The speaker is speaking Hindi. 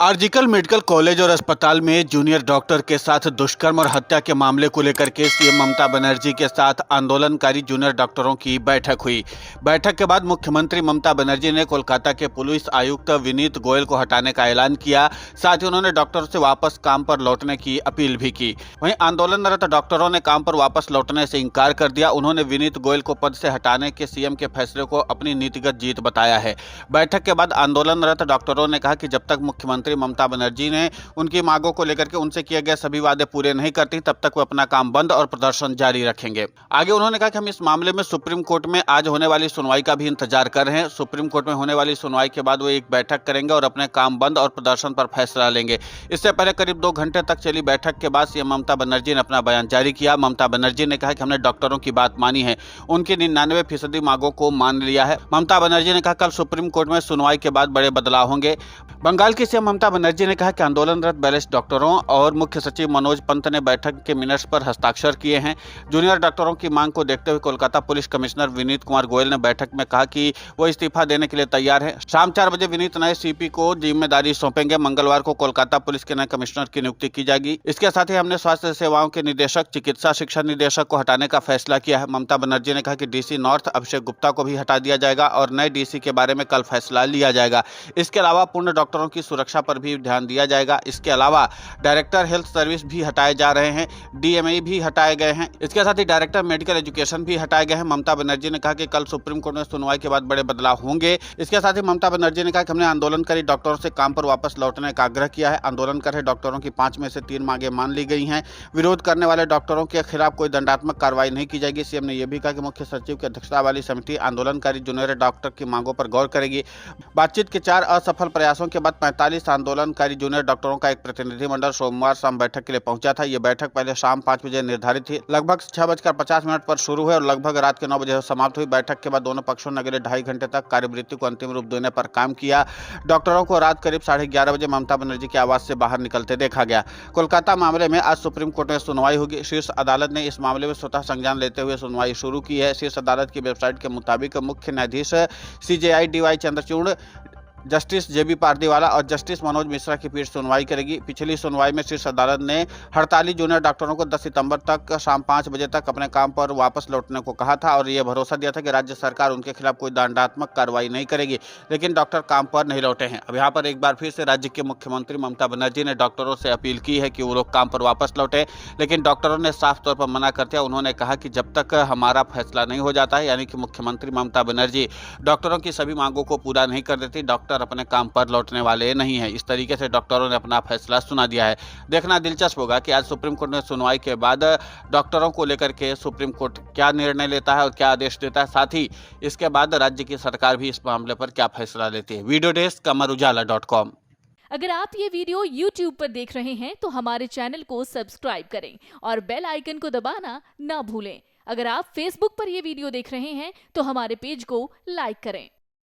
आरजीकर मेडिकल कॉलेज और अस्पताल में जूनियर डॉक्टर के साथ दुष्कर्म और हत्या के मामले को लेकर के सीएम ममता बनर्जी के साथ आंदोलनकारी जूनियर डॉक्टरों की बैठक हुई। बैठक के बाद मुख्यमंत्री ममता बनर्जी ने कोलकाता के पुलिस आयुक्त विनीत गोयल को हटाने का ऐलान किया। साथ ही उन्होंने डॉक्टरों से वापस काम पर लौटने की अपील भी की। वहीं आंदोलनरत डॉक्टरों ने काम पर वापस लौटने से इंकार कर दिया। उन्होंने विनीत गोयल को पद से हटाने के सीएम के फैसले को अपनी नीतिगत जीत बताया है। बैठक के बाद आंदोलनरत डॉक्टरों ने कहा कि जब तक मुख्यमंत्री ममता बनर्जी ने उनकी मांगों को लेकर के उनसे किए गए सभी वादे पूरे नहीं करती, तब तक वो अपना काम बंद और प्रदर्शन जारी रखेंगे। आगे उन्होंने कहा कि हम इस मामले में सुप्रीम कोर्ट में आज होने वाली सुनवाई का भी इंतजार कर रहे हैं। सुप्रीम कोर्ट में होने वाली सुनवाई के बाद वो एक बैठक करेंगे और अपने काम बंद और प्रदर्शन पर फैसला लेंगे। इससे पहले करीब 2 घंटे तक चली बैठक के बाद सीएम ममता बनर्जी ने अपना बयान जारी किया। ममता बनर्जी ने कहा कि हमने डॉक्टरों की बात मानी है, उनकी 99% मांगों को मान लिया है। ममता बनर्जी ने कहा कल सुप्रीम कोर्ट में सुनवाई के बाद बड़े बदलाव होंगे। बंगाल की सीएम ममता बनर्जी ने कहा कि आंदोलनरत बैलेंस डॉक्टरों और मुख्य सचिव मनोज पंत ने बैठक के मिनट्स पर हस्ताक्षर किए हैं। जूनियर डॉक्टरों की मांग को देखते हुए कोलकाता पुलिस कमिश्नर विनीत कुमार गोयल ने बैठक में कहा कि वो इस्तीफा देने के लिए तैयार है। शाम 4 बजे विनीत नए सीपी को जिम्मेदारी सौंपेंगे। मंगलवार को कोलकाता पुलिस के नए कमिश्नर की नियुक्ति की जाएगी। इसके साथ ही हमने स्वास्थ्य सेवाओं के निदेशक, चिकित्सा शिक्षा निदेशक को हटाने का फैसला किया है। ममता बनर्जी ने कहा कि डीसी नॉर्थ अभिषेक गुप्ता को भी हटा दिया जाएगा और नए डीसी के बारे में कल फैसला लिया जाएगा। इसके अलावा पूर्ण डॉक्टरों की सुरक्षा पर भी ध्यान दिया जाएगा। इसके अलावा डायरेक्टर हेल्थ सर्विस भी हटाए जा रहे हैं, डीएमई भी हटाए गए हैं। इसके साथ ही डायरेक्टर मेडिकल एजुकेशन भी हटाए गए हैं। ममता बनर्जी ने कहा कि कल सुप्रीम कोर्ट में सुनवाई के बाद बड़े बदलाव होंगे। इसके साथ ही ममता बनर्जी ने कहा कि हमने आंदोलनकारी डॉक्टरों से काम पर वापस लौटने का आग्रह किया है। आंदोलन कर रहे डॉक्टरों की 5 में से 3 मांगे मान ली गई हैं। विरोध करने वाले डॉक्टरों के खिलाफ कोई दंडात्मक कार्रवाई नहीं की जाएगी। सीएम ने यह भी कहा कि मुख्य सचिव की अध्यक्षता वाली समिति आंदोलनकारी जूनियर डॉक्टर की मांगों पर गौर करेगी। बातचीत के 4 असफल प्रयासों के बाद 45 आंदोलनकारी जूनियर डॉक्टरों का एक प्रतिनिधिमंडल सोमवार शाम बैठक के लिए पहुंचा था। यह बैठक पहले शाम 5 बजे निर्धारित थी, लगभग 6:50 पर शुरू हुई और लगभग रात के 9 बजे समाप्त हुई। बैठक के बाद दोनों पक्षों ने अगले 2.5 घंटे तक कार्यवृत्ति को अंतिम रूप देने पर काम किया। डॉक्टरों को रात करीब 11:30 बजे ममता बनर्जी के आवास से बाहर निकलते देखा गया। कोलकाता मामले में आज सुप्रीम कोर्ट में सुनवाई होगी। शीर्ष अदालत ने इस मामले में स्वतः संज्ञान लेते हुए सुनवाई शुरू की है। शीर्ष अदालत की वेबसाइट के मुताबिक मुख्य न्यायाधीश CJI DY Chandrachud, justice JB Pardiwala और जस्टिस मनोज मिश्रा की पीठ सुनवाई करेगी। पिछली सुनवाई में शीर्ष अदालत ने हड़ताली जूनियर डॉक्टरों को 10 सितंबर तक शाम 5 बजे तक अपने काम पर वापस लौटने को कहा था और यह भरोसा दिया था कि राज्य सरकार उनके खिलाफ कोई दंडात्मक कार्रवाई नहीं करेगी, लेकिन डॉक्टर काम पर नहीं लौटे हैं। अब यहाँ पर एक बार फिर से राज्य के मुख्यमंत्री ममता बनर्जी ने डॉक्टरों से अपील की है कि वो लोग काम पर वापस लौटे, लेकिन डॉक्टरों ने साफ तौर पर मना कर दिया। उन्होंने कहा कि जब तक हमारा फैसला नहीं हो जाता है, यानी कि मुख्यमंत्री ममता बनर्जी डॉक्टरों की सभी मांगों को पूरा नहीं कर देती, डॉक्टर अपने काम पर लौटने वाले नहीं है। इस तरीके से डॉक्टरों ने अपना फैसला सुना दिया है। देखना दिलचस्प होगा कि आज सुप्रीम कोर्ट में सुनवाई के बाद डॉक्टरों को लेकर के सुप्रीम कोर्ट क्या निर्णय लेता है और क्या आदेश देता है। साथ ही इसके बाद राज्य की सरकार भी इस मामले पर क्या फैसला लेती है। Video desk amarujala.com। अगर आप ये वीडियो YouTube पर देख रहे हैं तो हमारे चैनल को सब्सक्राइब करें और बेल आइकन को दबाना ना भूलें। अगर आप Facebook पर ये वीडियो देख रहे हैं तो हमारे पेज को लाइक करें।